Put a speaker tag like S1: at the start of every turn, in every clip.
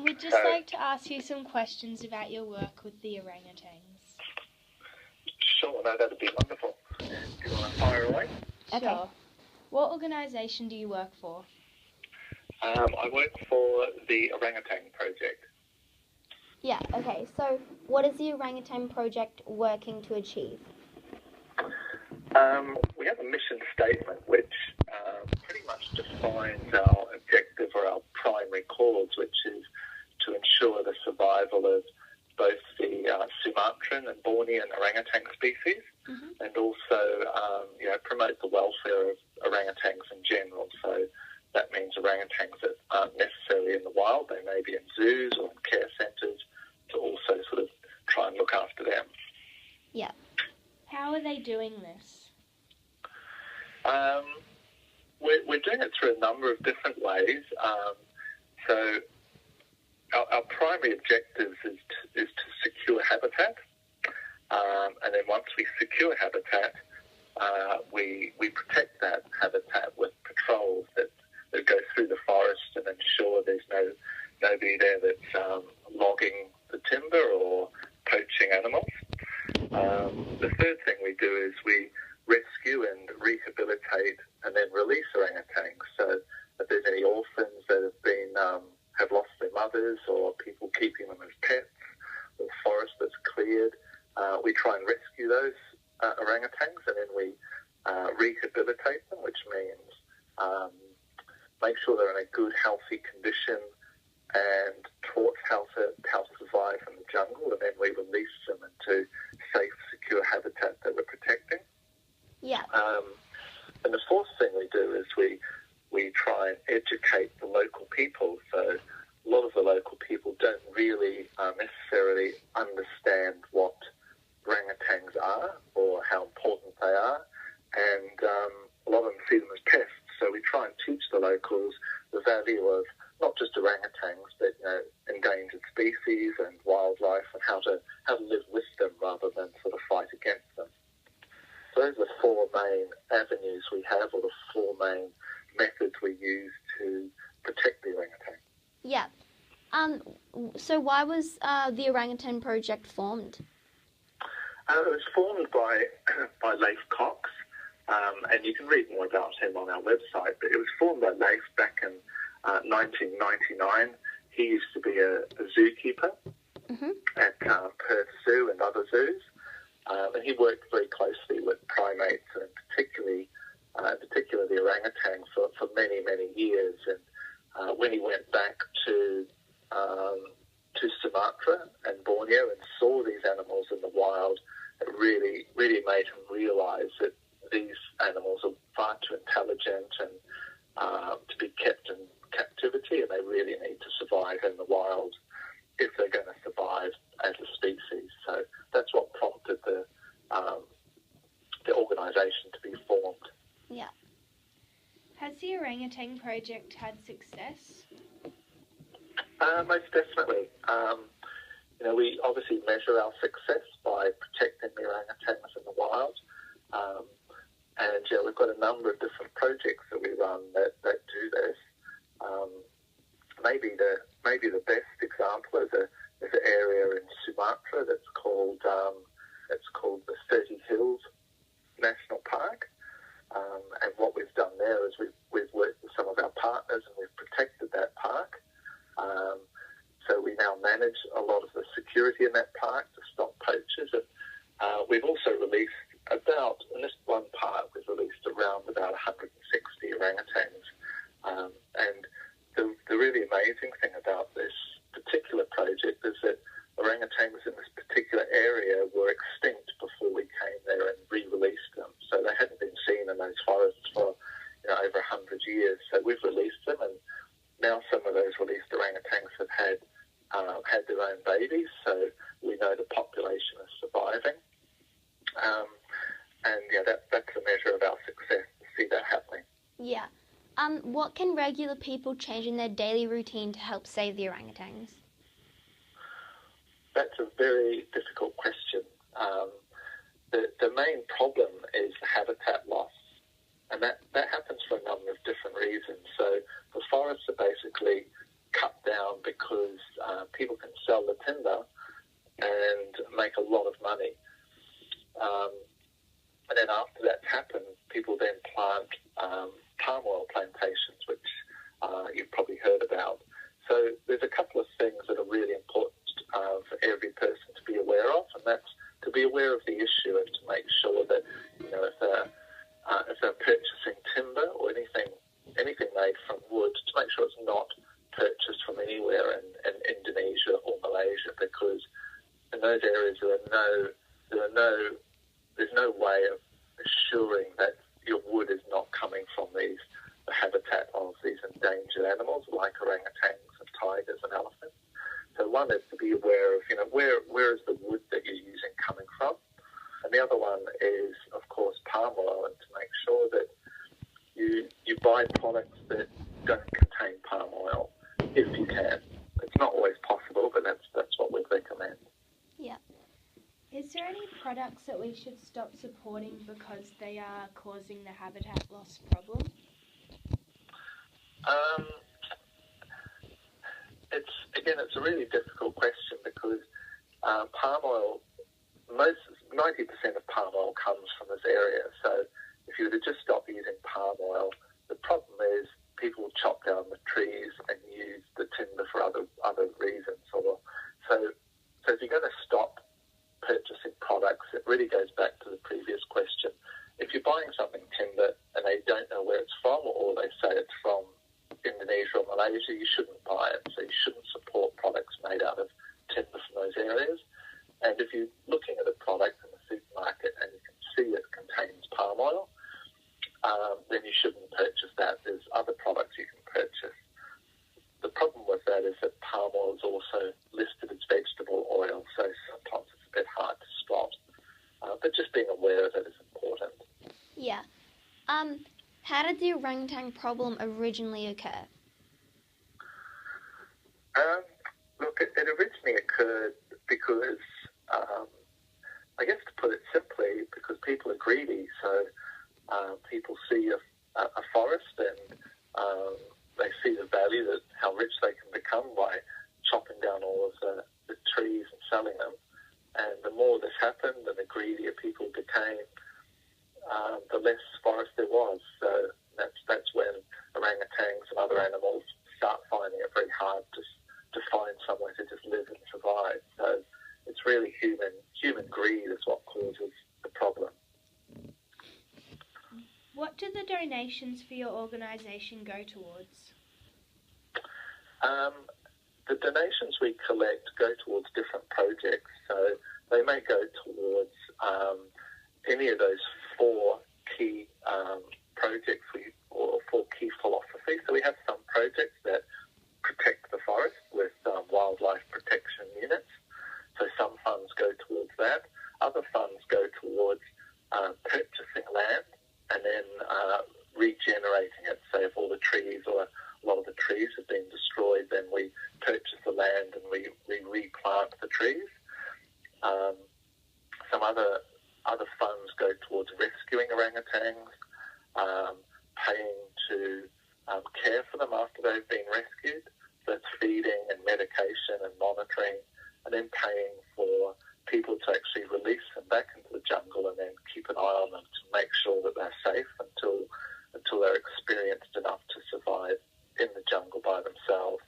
S1: We'd just like to ask you some questions about your work with the orangutans.
S2: Sure, no, that'd be wonderful. Do you want to fire away?
S1: Okay. Sure. What organisation do you work for?
S2: I work for the Orangutan Project.
S3: Yeah, okay. So what is the Orangutan Project working to achieve?
S2: We have a mission statement which pretty much defines our objective or our primary cause, which is to ensure the survival of both the Sumatran and Bornean orangutan species, and also promote the welfare of orangutans in general. So that means orangutans that aren't necessarily in the wild, they may be in zoos or in care centres, to also sort of try and look after them.
S3: Yeah.
S1: How are they doing this?
S2: We're doing it through a number of different ways. So our primary objective is to secure habitat, and then once we secure habitat, we protect that habitat with patrols that go through the forest and ensure there's nobody there that's logging the timber or poaching animals. The third thing we do is we rescue and rehabilitate and then release orangutans. So if there's any orphans that have lost their mothers, or people keeping them as pets, or forest that's cleared, we try and rescue those orangutans, and then we rehabilitate them, which means make sure they're in a good, healthy condition and taught how to survive in the jungle, and then we release them into safe, secure habitat that we're protecting.
S3: Yeah.
S2: And the fourth thing we do is we try and educate the local people. So a lot of the local people don't really necessarily understand what orangutans are or how important they are, and a lot of them see them as pests. So we try and teach the locals the value of not just orangutans, but endangered species and wildlife, and how to live with them rather than sort of fight against them. So those are the four main avenues we have, or the four main methods we use to protect the orangutan.
S3: Yeah. So why was the Orangutan Project formed?
S2: It was formed by Leif Cox, and you can read more about him on our website, but it was formed by Leif back in 1999. He used to be a zookeeper at Perth Zoo and other zoos, and he worked very closely with primates, and in particular the orangutan for many, many years. And when he went back to Sumatra and Borneo and saw these animals in the wild, it really, really made him realise that these animals are far too intelligent and to be kept in captivity, and they really need to survive in the wild if they're going to survive as a species. So that's what prompted the organisation to be formed.
S3: Yeah.
S1: Has the Orangutan Project had success?
S2: Most definitely. We obviously measure our success by protecting the orangutans in the wild. And we've got a number of different projects that we run that do this. Maybe the best example is an area in Sumatra that's called the 30 Hills National Park. And what we've done there is we've worked with some of our partners, and we've protected that park. So we now manage a lot of the security in that park to stop poachers. And we've also released in this one park, we've released around about 160 orangutans. And the really amazing thing about this particular project is that orangutans in this particular area were extinct before we came there and re-released them. So they hadn't been seen in those forests for over 100 years. So we've released them, and now some of those released orangutans have had their own babies, so we know the population is surviving. That's a measure of our success to see that happening.
S3: Yeah. What can regular people change in their daily routine to help save the orangutans?
S2: That's a very difficult question. The main problem is habitat loss, and that happens for a number of different reasons. So the forests are basically cut down because people can sell the timber and make a lot of money. And then after that's happened, people then plant palm oil plantations, which you've probably heard about. So there's a couple of things that are really important for every person to be aware of, and that's to be aware of the issue and to make sure that, if they're purchasing timber or anything made from wood, to make sure it's not purchased from anywhere in Indonesia or Malaysia, because in those areas there's no way of assuring that your wood is not coming from the habitat of these endangered animals like orangutans and tigers and elephants. So one is to be aware of, where is the wood that you're using coming from? And the other one is, of course, palm oil, and to make sure that you buy products that don't contain palm oil if you can. It's not always possible, but that's what we recommend.
S3: Yeah.
S1: Is there any products that we should stop supporting because they are causing the habitat loss problem?
S2: It's a really difficult question because palm oil, 90% of palm oil comes from this area. So if you were to just stop using palm oil, the problem is people will chop down the trees and use the timber for other reasons. So if you're going to stop purchasing products, it really goes back to the previous question. If you're buying something timber and they don't know where it's from, or they say it's from Indonesia or Malaysia, you shouldn't buy it. So you shouldn't support products made out of timber from those areas. And if you're looking at a product in the supermarket and you can see it contains palm oil, then you shouldn't purchase that. There's other products you can purchase. The problem with that is that palm oil is also listed as vegetable oil, so sometimes it's a bit hard to spot. But just being aware of it is important.
S3: Yeah. How did the orangutan problem originally occur?
S2: Look, it originally occurred because, I guess to put it simply, because people are greedy. So people see a forest and they see the value, that how rich they can become by chopping down all of the trees and selling them. And the more this happened and the greedier people became, the less forest there was. So that's when orangutans and other animals start finding it very hard to find somewhere to just live and survive. So it's really human greed is what causes the problem.
S1: What do the donations for your organisation go towards?
S2: The donations we collect go towards different projects. So they may go towards any of those four key projects or four key philosophies. So we have some projects that protect the forest with wildlife protection units. So some funds go towards that. Other funds go towards purchasing land and then regenerating it. So if all the trees or a lot of the trees have been destroyed, then we purchase the land and we replant the trees. Some other funds go towards rescuing orangutans, paying to care for them after they've been rescued. So that's feeding and medication and monitoring, and then paying for people to actually release them back into the jungle and then keep an eye on them to make sure that they're safe until they're experienced enough to survive in the jungle by themselves.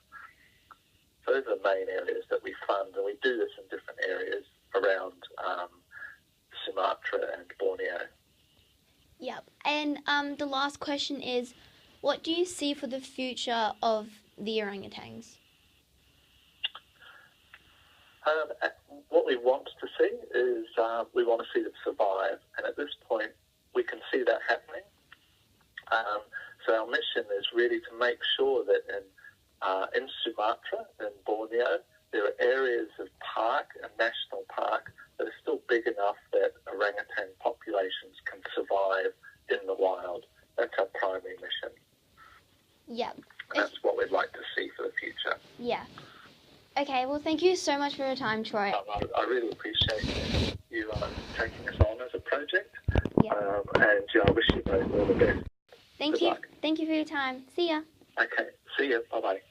S2: So those are the main areas that we fund, and we do this in different areas around Sumatra and Borneo.
S3: Yep. And the last question is, what do you see for the future of the orangutans?
S2: What we want to see is we want to see them survive, and at this point we can see that happening. So our mission is really to make sure that in Sumatra and Borneo there are areas of park and national park that are still big enough that orangutan populations can survive in the wild. That's our primary mission.
S3: Yeah.
S2: And that's what we'd like to see for the future.
S3: Yeah. Okay, well, thank you so much for your time, Troy.
S2: I really appreciate you taking us on as a project.
S3: Yeah.
S2: And I wish you both all the best.
S3: Thank
S2: Good
S3: you.
S2: luck.
S3: Thank you for your time. See ya.
S2: Okay, see you. Bye-bye.